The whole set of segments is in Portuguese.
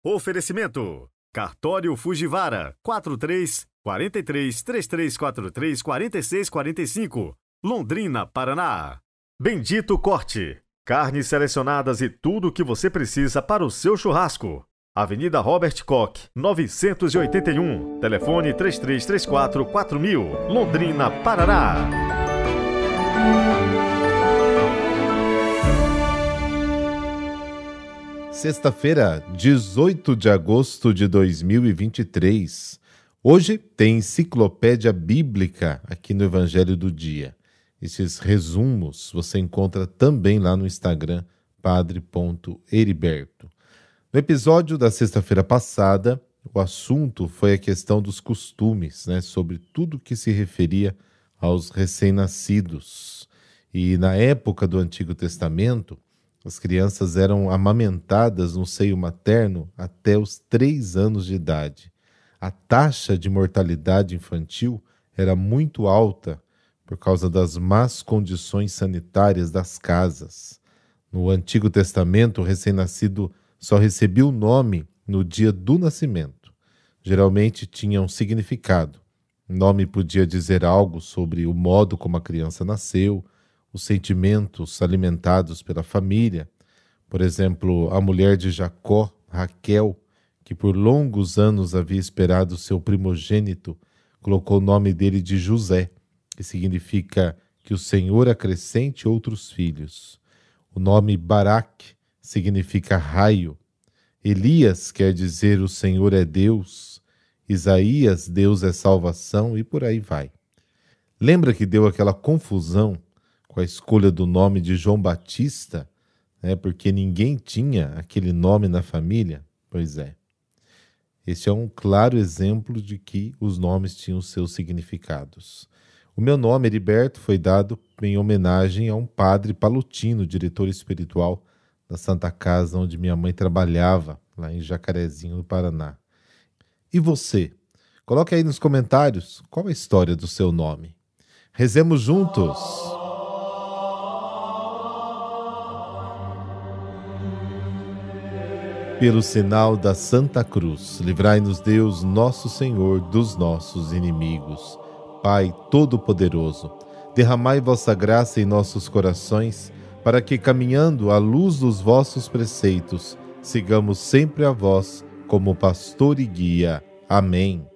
Oferecimento: Cartório Fujiwara, 43-33-3343-4645, Londrina, Paraná. Bendito Corte, carnes selecionadas e tudo o que você precisa para o seu churrasco. Avenida Robert Koch, 981, telefone 3334-4000, Londrina, Paraná. Sexta-feira, 18 de agosto de 2023. Hoje tem enciclopédia bíblica aqui no Evangelho do Dia. Esses resumos você encontra também lá no Instagram, padre.heriberto. No episódio da sexta-feira passada, o assunto foi a questão dos costumes, sobre tudo que se referia aos recém-nascidos. E na época do Antigo Testamento, as crianças eram amamentadas no seio materno até os 3 anos de idade. A taxa de mortalidade infantil era muito alta por causa das más condições sanitárias das casas. No Antigo Testamento, o recém-nascido só recebia o nome no dia do nascimento. Geralmente tinha um significado. O nome podia dizer algo sobre o modo como a criança nasceu, os sentimentos alimentados pela família. Por exemplo, a mulher de Jacó, Raquel, que por longos anos havia esperado seu primogênito, colocou o nome dele de José, que significa que o Senhor acrescente outros filhos. O nome Barak significa raio. Elias quer dizer o Senhor é Deus. Isaías, Deus é salvação, e por aí vai. Lembra que deu aquela confusão com a escolha do nome de João Batista, porque ninguém tinha aquele nome na família? Pois é. Esse é um claro exemplo de que os nomes tinham seus significados. O meu nome, Heriberto, foi dado em homenagem a um padre palutino, diretor espiritual da Santa Casa onde minha mãe trabalhava, lá em Jacarezinho, no Paraná. E você? Coloque aí nos comentários qual a história do seu nome. Rezemos juntos! Pelo sinal da Santa Cruz, livrai-nos Deus, nosso Senhor, dos nossos inimigos. Pai Todo-Poderoso, derramai vossa graça em nossos corações, para que, caminhando à luz dos vossos preceitos, sigamos sempre a vós como pastor e guia. Amém.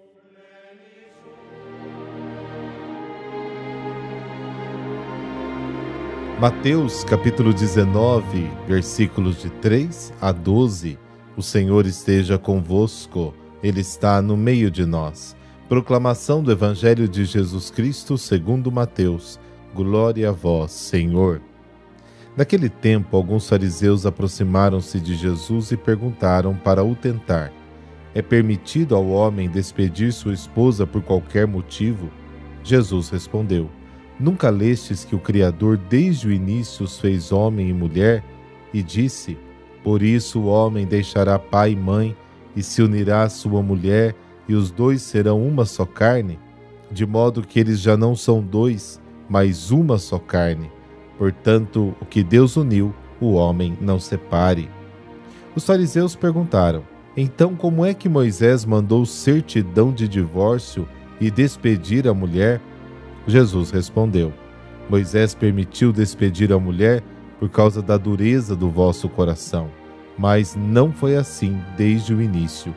Mateus, capítulo 19, versículos de 3 a 12. O Senhor esteja convosco, Ele está no meio de nós. Proclamação do Evangelho de Jesus Cristo segundo Mateus. Glória a vós, Senhor. Naquele tempo, alguns fariseus aproximaram-se de Jesus e perguntaram para o tentar: é permitido ao homem despedir sua esposa por qualquer motivo? Jesus respondeu: nunca lestes que o Criador desde o início os fez homem e mulher? E disse: por isso o homem deixará pai e mãe e se unirá à sua mulher, e os dois serão uma só carne? De modo que eles já não são dois, mas uma só carne. Portanto, o que Deus uniu, o homem não separe. Os fariseus perguntaram: então como é que Moisés mandou certidão de divórcio e despedir a mulher? Jesus respondeu: Moisés permitiu despedir a mulher por causa da dureza do vosso coração, mas não foi assim desde o início.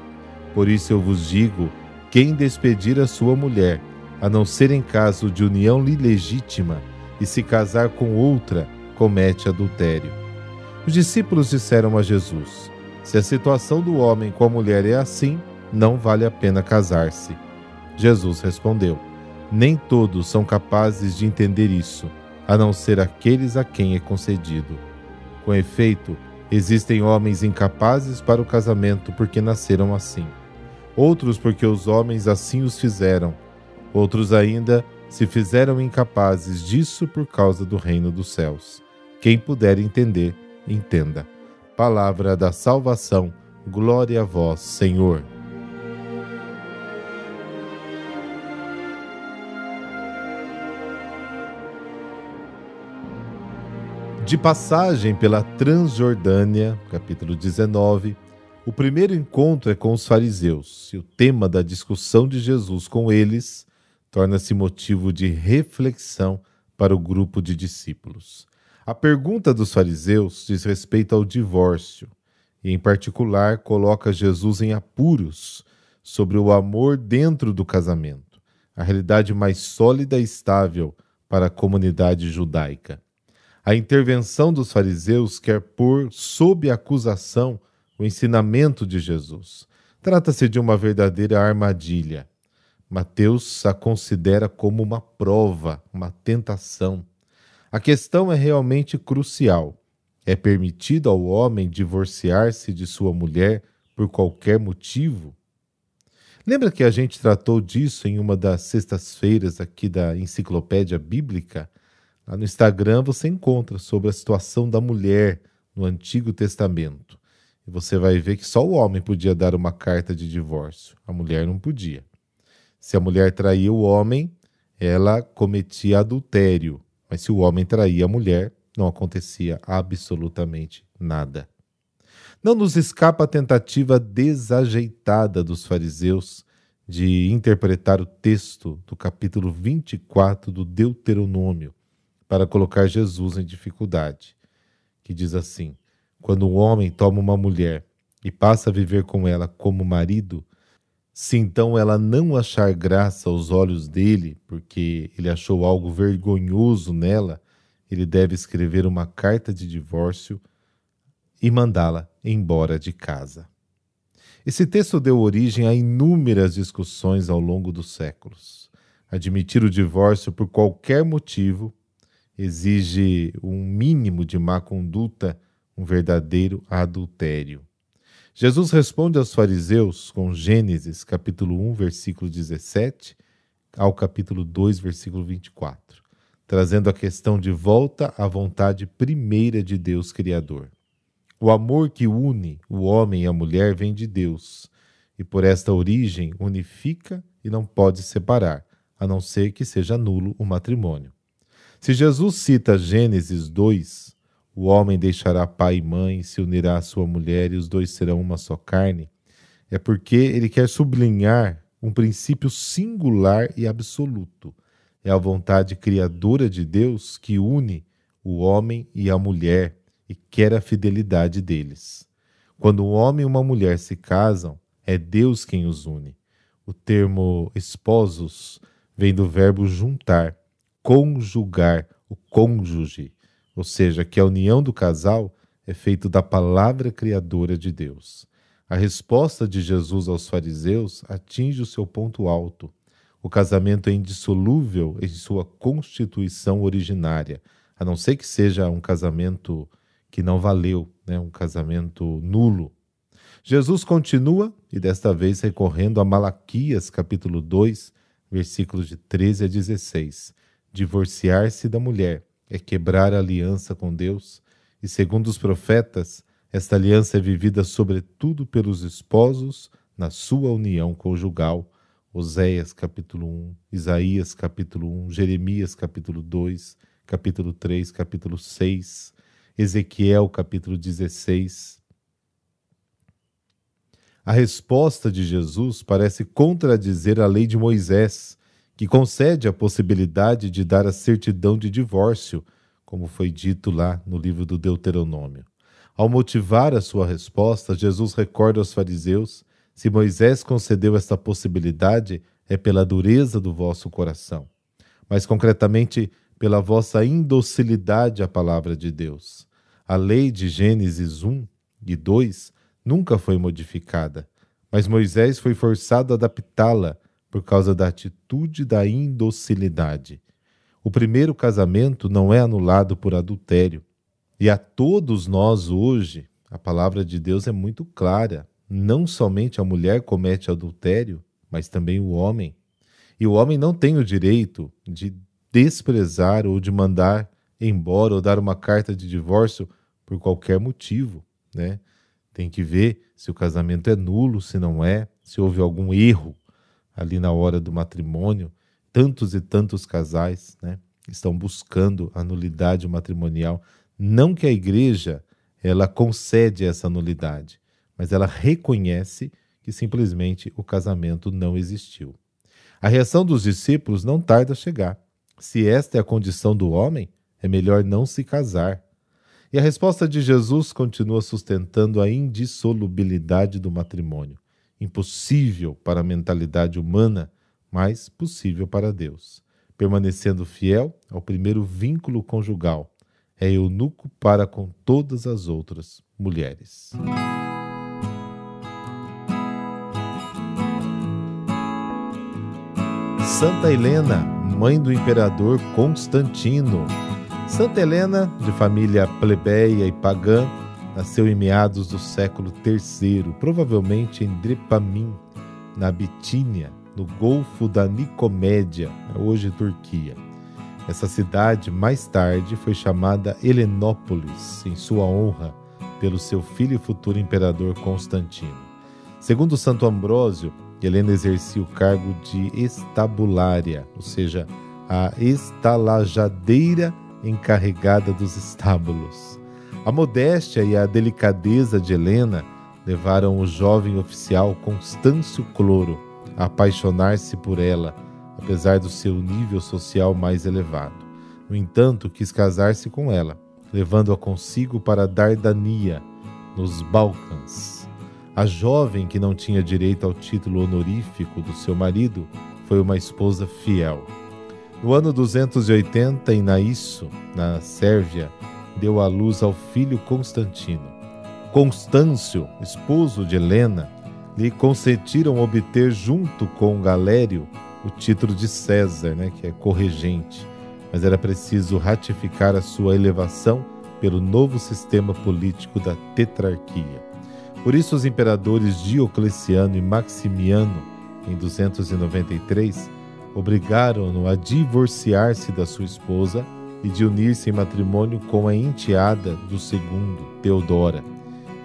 Por isso eu vos digo, quem despedir a sua mulher, a não ser em caso de união ilegítima, e se casar com outra, comete adultério. Os discípulos disseram a Jesus: se a situação do homem com a mulher é assim, não vale a pena casar-se. Jesus respondeu: nem todos são capazes de entender isso, a não ser aqueles a quem é concedido. Com efeito, existem homens incapazes para o casamento porque nasceram assim. Outros porque os homens assim os fizeram. Outros ainda se fizeram incapazes disso por causa do reino dos céus. Quem puder entender, entenda. Palavra da salvação. Glória a vós, Senhor. De passagem pela Transjordânia, capítulo 19, O primeiro encontro é com os fariseus, e o tema da discussão de Jesus com eles torna-se motivo de reflexão para o grupo de discípulos. A pergunta dos fariseus diz respeito ao divórcio, e em particular coloca Jesus em apuros sobre o amor dentro do casamento, a realidade mais sólida e estável para a comunidade judaica. A intervenção dos fariseus quer pôr sob acusação o ensinamento de Jesus. Trata-se de uma verdadeira armadilha. Mateus a considera como uma prova, uma tentação. A questão é realmente crucial. É permitido ao homem divorciar-se de sua mulher por qualquer motivo? Lembra que a gente tratou disso em uma das sextas-feiras aqui da Enciclopédia Bíblica? Lá no Instagram você encontra sobre a situação da mulher no Antigo Testamento. E você vai ver que só o homem podia dar uma carta de divórcio. A mulher não podia. Se a mulher traía o homem, ela cometia adultério. Mas se o homem traía a mulher, não acontecia absolutamente nada. Não nos escapa a tentativa desajeitada dos fariseus de interpretar o texto do capítulo 24 do Deuteronômio para colocar Jesus em dificuldade, que diz assim: quando um homem toma uma mulher e passa a viver com ela como marido, se então ela não achar graça aos olhos dele, porque ele achou algo vergonhoso nela, ele deve escrever uma carta de divórcio e mandá-la embora de casa. Esse texto deu origem a inúmeras discussões ao longo dos séculos. Admitir o divórcio por qualquer motivo exige um mínimo de má conduta, um verdadeiro adultério. Jesus responde aos fariseus com Gênesis capítulo 1, versículo 17 ao capítulo 2, versículo 24, trazendo a questão de volta à vontade primeira de Deus Criador. O amor que une o homem e a mulher vem de Deus, e por esta origem unifica e não pode separar, a não ser que seja nulo o matrimônio. Se Jesus cita Gênesis 2, o homem deixará pai e mãe, se unirá à sua mulher e os dois serão uma só carne, é porque ele quer sublinhar um princípio singular e absoluto. É a vontade criadora de Deus que une o homem e a mulher e quer a fidelidade deles. Quando um homem e uma mulher se casam, é Deus quem os une. O termo esposos vem do verbo juntar, conjugar, o cônjuge, ou seja, que a união do casal é feita da palavra criadora de Deus. A resposta de Jesus aos fariseus atinge o seu ponto alto. O casamento é indissolúvel em sua constituição originária, a não ser que seja um casamento que não valeu, um casamento nulo. Jesus continua, e desta vez recorrendo a Malaquias, capítulo 2, versículos de 13 a 16. Divorciar-se da mulher é quebrar a aliança com Deus, e segundo os profetas, esta aliança é vivida sobretudo pelos esposos na sua união conjugal. Oséias, capítulo 1, Isaías, capítulo 1, Jeremias, capítulo 2, capítulo 3, capítulo 6, Ezequiel, capítulo 16. A resposta de Jesus parece contradizer a lei de Moisés, que concede a possibilidade de dar a certidão de divórcio, como foi dito lá no livro do Deuteronômio. Ao motivar a sua resposta, Jesus recorda aos fariseus: se Moisés concedeu esta possibilidade, é pela dureza do vosso coração, mas concretamente pela vossa indocilidade à palavra de Deus. A lei de Gênesis 1 e 2 nunca foi modificada, mas Moisés foi forçado a adaptá-la por causa da atitude da indocilidade. O primeiro casamento não é anulado por adultério. E a todos nós hoje, a palavra de Deus é muito clara. Não somente a mulher comete adultério, mas também o homem. E o homem não tem o direito de desprezar ou de mandar embora ou dar uma carta de divórcio por qualquer motivo, Tem que ver se o casamento é nulo, se não é, se houve algum erro ali na hora do matrimônio. Tantos e tantos casais estão buscando a nulidade matrimonial. Não que a igreja ela concede essa nulidade, mas ela reconhece que simplesmente o casamento não existiu. A reação dos discípulos não tarda a chegar. Se esta é a condição do homem, é melhor não se casar. E a resposta de Jesus continua sustentando a indissolubilidade do matrimônio. Impossível para a mentalidade humana, mas possível para Deus. Permanecendo fiel ao primeiro vínculo conjugal, é eunuco para com todas as outras mulheres. Santa Helena, mãe do imperador Constantino. Santa Helena, de família plebeia e pagã, nasceu em meados do século III, provavelmente em Drepamim, na Bitínia, no Golfo da Nicomédia, hoje Turquia. Essa cidade, mais tarde, foi chamada Helenópolis, em sua honra, pelo seu filho e futuro imperador Constantino. Segundo Santo Ambrósio, Helena exercia o cargo de estabulária, ou seja, a estalajadeira encarregada dos estábulos. A modéstia e a delicadeza de Helena levaram o jovem oficial Constâncio Cloro a apaixonar-se por ela, apesar do seu nível social mais elevado. No entanto, quis casar-se com ela, levando-a consigo para Dardania, nos Balcãs. A jovem, que não tinha direito ao título honorífico do seu marido, foi uma esposa fiel. No ano 280, em Naísso, na Sérvia, deu à luz ao filho Constantino. Constâncio, esposo de Helena, lhe consentiram obter junto com Galério o título de César, que é corregente, mas era preciso ratificar a sua elevação pelo novo sistema político da tetrarquia. Por isso os imperadores Diocleciano e Maximiano, em 293, obrigaram-no a divorciar-se da sua esposa e de unir-se em matrimônio com a enteada do segundo, Teodora.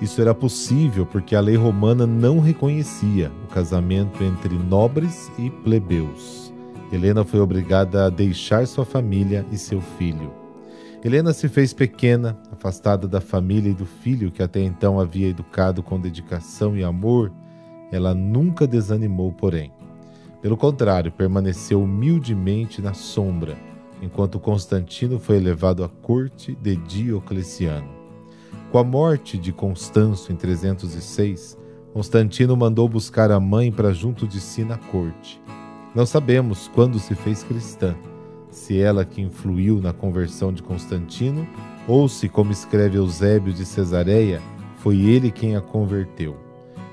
Isso era possível porque a lei romana não reconhecia o casamento entre nobres e plebeus. Helena foi obrigada a deixar sua família e seu filho. Helena se fez pequena, afastada da família e do filho que até então havia educado com dedicação e amor. Ela nunca desanimou, porém. Pelo contrário, permaneceu humildemente na sombra, enquanto Constantino foi elevado à corte de Diocleciano. Com a morte de Constâncio em 306, Constantino mandou buscar a mãe para junto de si na corte. Não sabemos quando se fez cristã, se ela que influiu na conversão de Constantino, ou se, como escreve Eusébio de Cesareia, foi ele quem a converteu.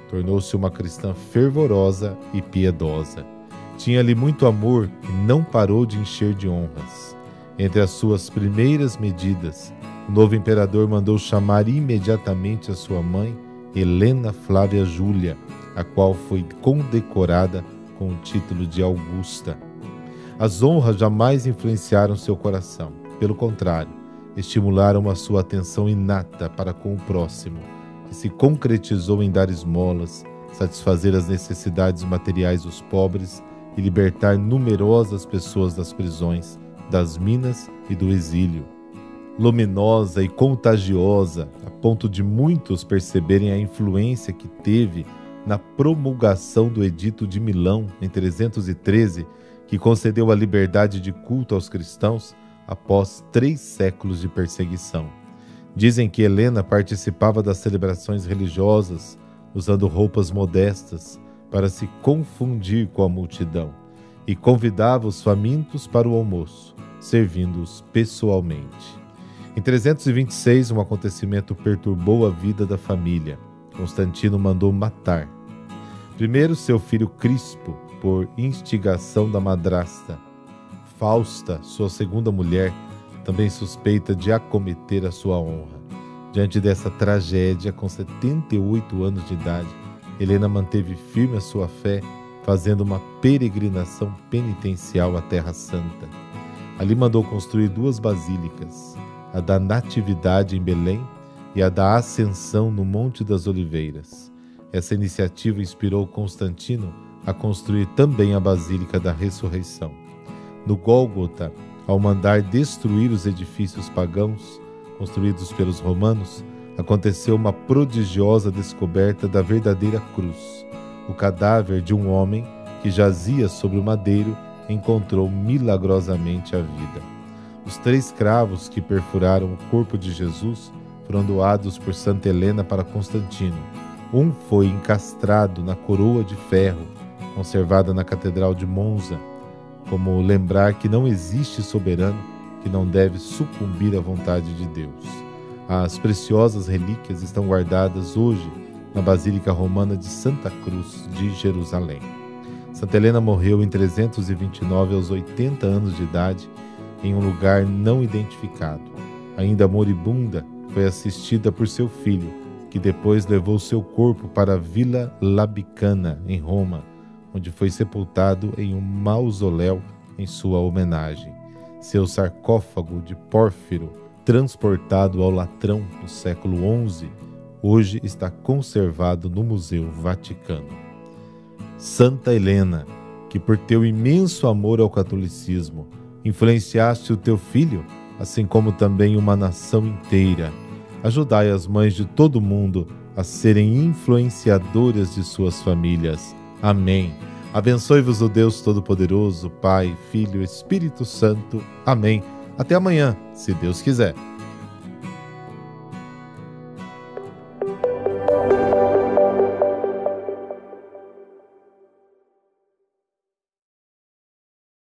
Tornou-se uma cristã fervorosa e piedosa. Tinha-lhe muito amor e não parou de encher de honras. Entre as suas primeiras medidas, o novo imperador mandou chamar imediatamente a sua mãe, Helena Flávia Júlia, a qual foi condecorada com o título de Augusta. As honras jamais influenciaram seu coração. Pelo contrário, estimularam a sua atenção inata para com o próximo, que se concretizou em dar esmolas, satisfazer as necessidades materiais dos pobres e libertar numerosas pessoas das prisões, das minas e do exílio. Luminosa e contagiosa, a ponto de muitos perceberem a influência que teve na promulgação do Edito de Milão, em 313, que concedeu a liberdade de culto aos cristãos após 3 séculos de perseguição. Dizem que Helena participava das celebrações religiosas, usando roupas modestas, para se confundir com a multidão, e convidava os famintos para o almoço, servindo-os pessoalmente. Em 326, um acontecimento perturbou a vida da família. Constantino mandou matar, primeiro seu filho Crispo, por instigação da madrasta. Fausta, sua segunda mulher, também suspeita de acometer a sua honra. Diante dessa tragédia, com 78 anos de idade, Helena manteve firme a sua fé, fazendo uma peregrinação penitencial à Terra Santa. Ali mandou construir 2 basílicas, a da Natividade em Belém e a da Ascensão no Monte das Oliveiras. Essa iniciativa inspirou Constantino a construir também a Basílica da Ressurreição. No Gólgota, ao mandar destruir os edifícios pagãos construídos pelos romanos, aconteceu uma prodigiosa descoberta da verdadeira cruz. O cadáver de um homem que jazia sobre o madeiro encontrou milagrosamente a vida. Os 3 cravos que perfuraram o corpo de Jesus foram doados por Santa Helena para Constantino. Um foi encastrado na coroa de ferro, conservada na Catedral de Monza, como lembrar que não existe soberano que não deve sucumbir à vontade de Deus. As preciosas relíquias estão guardadas hoje na Basílica Romana de Santa Cruz de Jerusalém. Santa Helena morreu em 329 aos 80 anos de idade em um lugar não identificado. Ainda moribunda, foi assistida por seu filho, que depois levou seu corpo para a Vila Labicana, em Roma, onde foi sepultado em um mausoléu em sua homenagem. Seu sarcófago de pórfiro, transportado ao Latrão no século XI, hoje está conservado no Museu Vaticano. Santa Helena, que por teu imenso amor ao catolicismo influenciaste o teu filho, assim como também uma nação inteira, ajudai as mães de todo mundo a serem influenciadoras de suas famílias. Amém. Abençoe-vos o Deus Todo-Poderoso, Pai, Filho e Espírito Santo. Amém. Até amanhã, se Deus quiser.